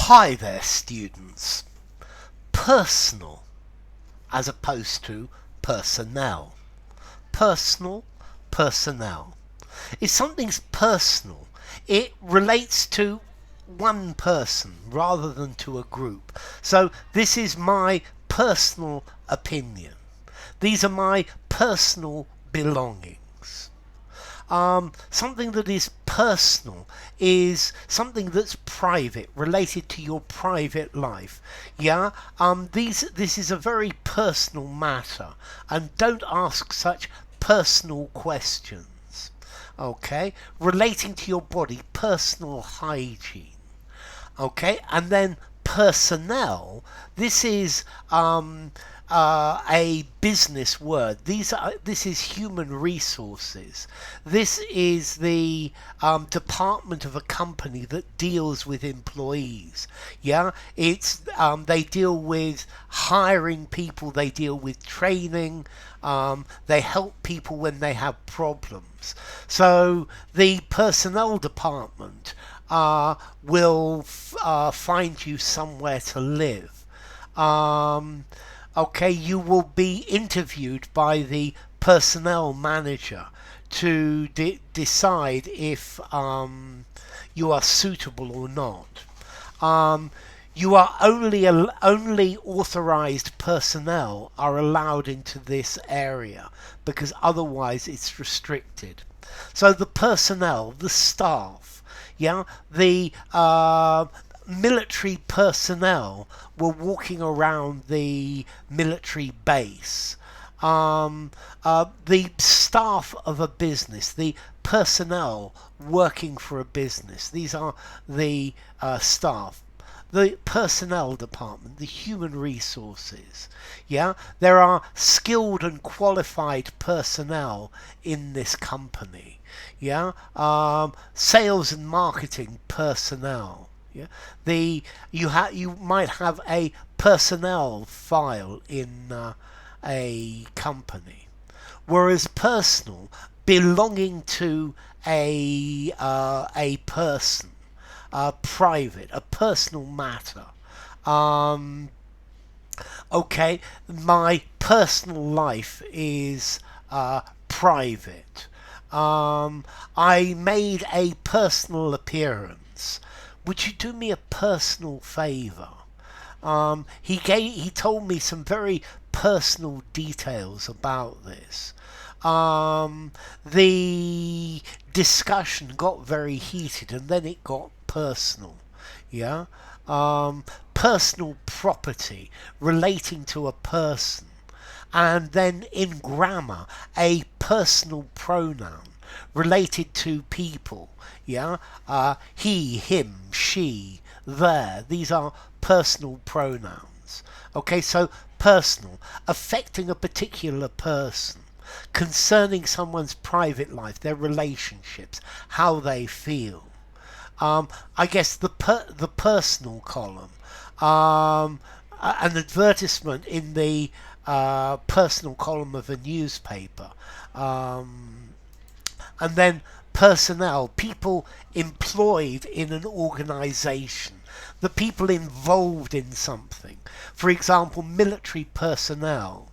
Hi there, students. Personal as opposed to personnel. Personal, personnel. If something's personal, it relates to one person rather than to a group. So this is my personal opinion. These are my personal belongings. Something that is personal is something that's private, related to your private life. Yeah. This is a very personal matter, and don't ask such personal questions. Okay, relating to your body, personal hygiene. Okay, and then personnel. This is a business word. This is human resources. This is the department of a company that deals with employees. Yeah, it's they deal with hiring people. They deal with training. They help people when they have problems. So the personnel department will find you somewhere to live. Okay, you will be interviewed by the personnel manager to decide if you are suitable or not. You are only authorized personnel are allowed into this area, because otherwise it's restricted. So the personnel, the staff, yeah, the military personnel were walking around the military base. The staff of a business, the personnel working for a business, these are the staff. The personnel department, the human resources. Yeah, there are skilled and qualified personnel in this company. Yeah, sales and marketing personnel. Yeah, you might have a personnel file in a company, whereas personal, belonging to a person. Private, a personal matter. Okay, my personal life is private. I made a personal appearance. Would you do me a personal favour? He told me some very personal details about this. The discussion got very heated, and then it got personal. Yeah. Personal property relating to a person, and then in grammar a personal pronoun related to people. Yeah. He, him, she, their. These are personal pronouns. Okay, so personal, affecting a particular person, concerning someone's private life, their relationships, how they feel. I guess the personal column, an advertisement in the personal column of a newspaper, and then personnel, people employed in an organization, the people involved in something. For example, military personnel.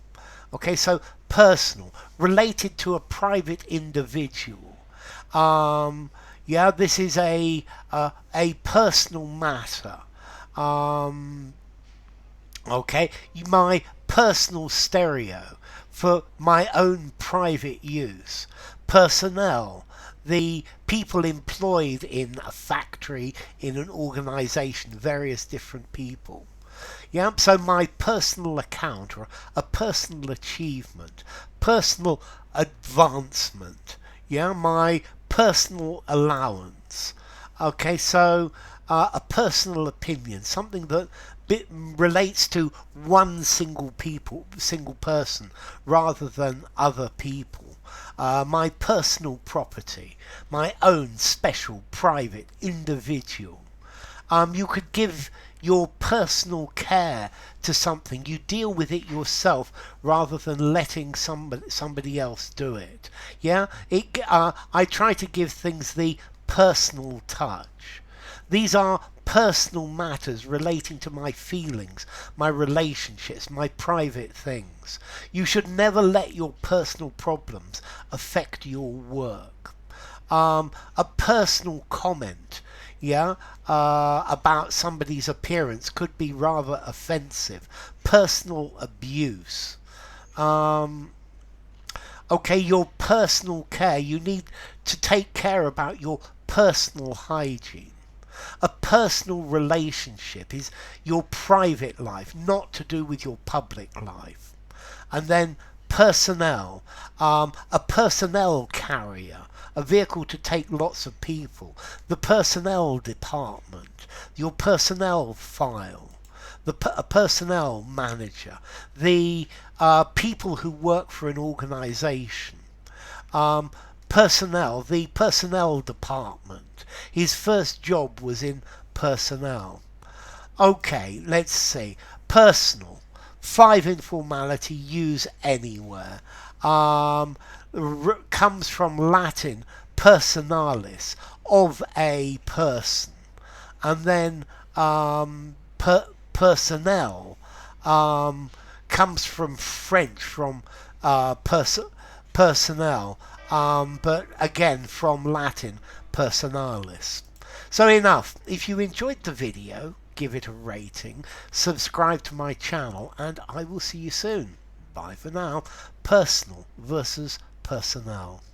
Okay, so personal, related to a private individual. Yeah, this is a personal matter. Okay, my personal stereo for my own private use. Personnel, the people employed in a factory, in an organization, various different people. Yeah, so my personal account, or a personal achievement, personal advancement. Yeah, my personal allowance. Okay, so a personal opinion, something that relates to one single person rather than other people. My personal property, my own special, private, individual. You could give your personal care to something. You deal with it yourself rather than letting somebody else do it. Yeah, I try to give things the personal touch. These are personal matters relating to my feelings, my relationships, my private things. You should never let your personal problems affect your work. A personal comment, yeah, about somebody's appearance could be rather offensive. Personal abuse. Okay, your personal care. You need to take care about your personal hygiene. A personal relationship is your private life, not to do with your public life. And then personnel, a personnel carrier, a vehicle to take lots of people, the personnel department, your personnel file, a personnel manager, the people who work for an organization, personnel, the personnel department. His first job was in personnel. Okay, let's see. Personal. 5 informality, use anywhere. Comes from Latin personalis, of a person. And then personnel comes from French, from personnel, but again from Latin personalis. So enough. If you enjoyed the video, give it a rating, subscribe to my channel, and I will see you soon. Bye for now. Personal versus personnel.